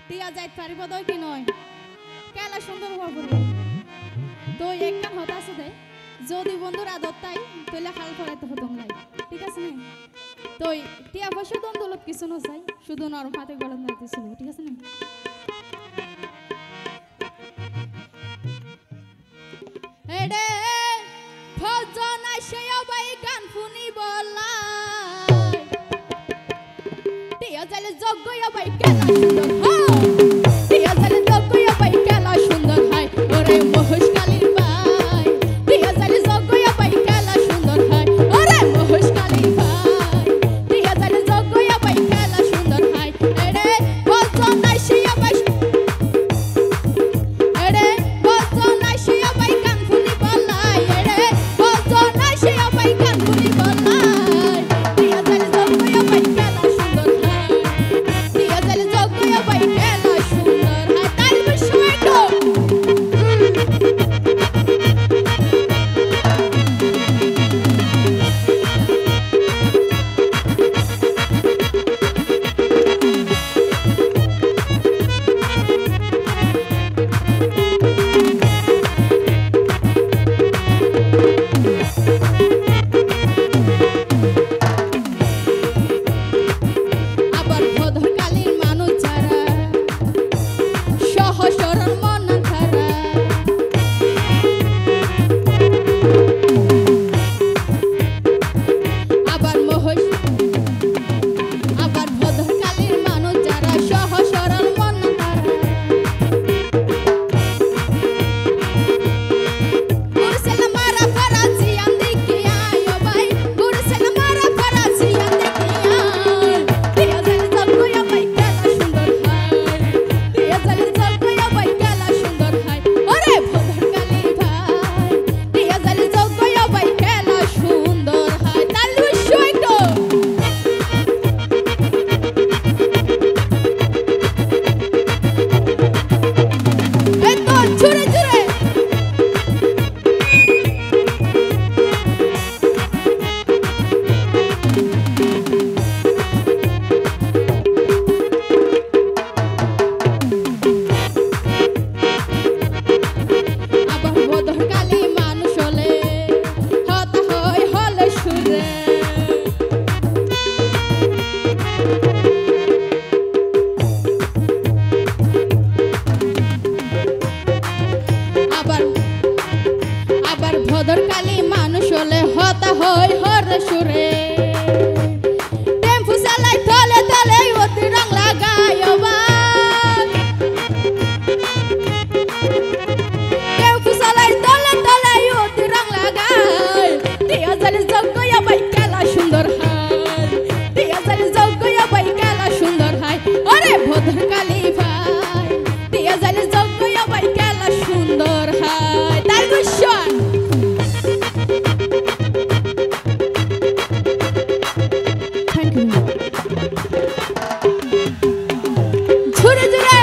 টিয়া যাইতে পারিব দই কি নয় কেলা সুন্দর হওয়া বলবো তো একটা হতা আছে দে যদি বন্ধুর আদত তাই তাহলে হাল করাইতে হতো নাই ঠিক আছে না তো টিয়া পয়সা দন দৌলত কিছু না চাই শুধু নরম হাতে গলদ নাইতেছিল ঠিক আছে না এডে ফজন আইছে আবাই গান শুনি বলাই টিয়া যাইলে যোগ্য আবাই কেলা সুন্দর হয় টিয়া যাইলে যোগ্য আবাই কেলা সুন্দর হয় ওরে মহেশ কালীর ভাই টিয়া যাইলে যোগ্য আবাই কেলা সুন্দর হয় ওরে মহেশ কালীর ভাই টিয়া যাইলে যোগ্য আবাই কেলা সুন্দর হয় এডে ফজন আইছে আবাই এডে ফজন আইছে আবাই গান শুনি বলাই এডে ফজন আইছে আবাই গান শুনি বলাই টিয়া যাইলে যোগ্য আবাই কেলা সুন্দর হয় টিয়া যাইলে যোগ্য আবাই কেলা সুন্দর হয় তাই বিষয় তো আবার ভদর কালীর মানুষ যারা সহজ সরল মন ধারা আবার মহেশ আবার ভদর কালীর মানুষ যারা সহজ সরল মন ধারা গুরসেলা মারা ফরাজি আন্দিকে আয় ভাই গুরসেলা মারা ফরাজি আন্দিকে আয় টিয়া যাইলে যোগ্য আবাই কেলা সুন্দর হয় টিয়া যাইলে যোগ্য আবাই কেলা সুন্দর হয় ওরে ভদর কালীর ভাই টিয়া যাইলে যোগ্য আবাই কেলা সুন্দর হয় তাহলে বিষয় তো এই তো জোরে জোরে আবার ভদর কালী মানুষ হলে হতা হয় হলে সুরে আবার আবার ভদর কালী মানুষ হলে হতা হয় হরে সুরে টেম্পু চালাই তলে তলে অতি রং লাগায় আবার টেম্পু চালাই তলে তলে অতি রং লাগায় টিয়া যাইলে যোগ্য আবাই কেলা সুন্দর হয় টিয়া যাইলে যোগ্য আবাই কেলা সুন্দর হয় ওরে ভদর কালী ভাই টিয়া যাইলে যোগ্য আবাই কেলা সুন্দর হয় তাই বিষয় থ্যাংক ইউ জোরে জোরে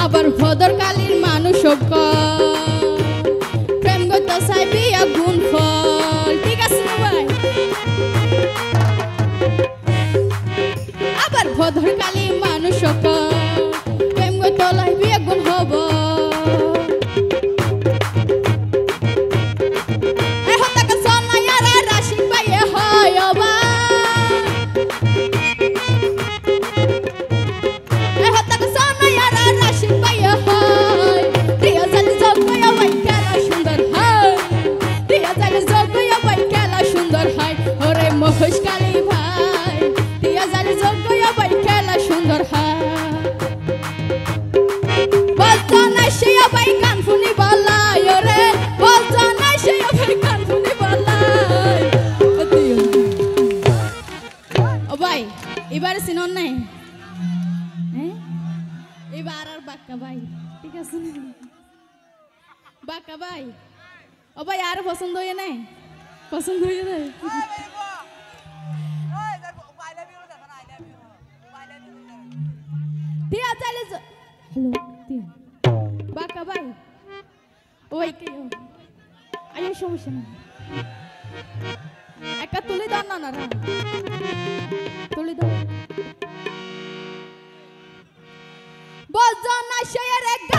আবার ভদর কালীর মানুষ প্রেম করতে চাইবি আগুন ফল ঠিক আছে না ভাই আবার ভদর কালী মানুষ প্রেম করতে লাইবি আগুন হব এখন তাকে সনায়ারা রাশি পাইয়ে হয় অবা এখন তাকে সনায়ারা রাশি পাইয়ে হয় টিয়া যাইলে যোগ্য আবাই কেলা সুন্দর হয় টিয়া যাইলে যোগ্য আবাই কেলা সুন্দর হয় ওরে মহেশ কালী ভাই টিয়া যাইলে যোগ্য আবাই কেলা সুন্দর হয় বলতো না সে আবাই গান শুনি বলাই ওরে বলতো না সে আবাই গান শুনি বলাই ও ভাই এবারে সিনন নাই হ্যাঁ এবার আর বাক্কা ভাই ঠিক আছে বাক্কা ভাই ও ভাই আর পছন্দ হয়ে নাই পছন্দ হয়ে নাই টিয়া চাইলে হ্যালো টিয়া বাঁকা ভাই ওই কে আরে সমস্যা না একটা তুলে দাও না না তুলে দাও বজনা শের এক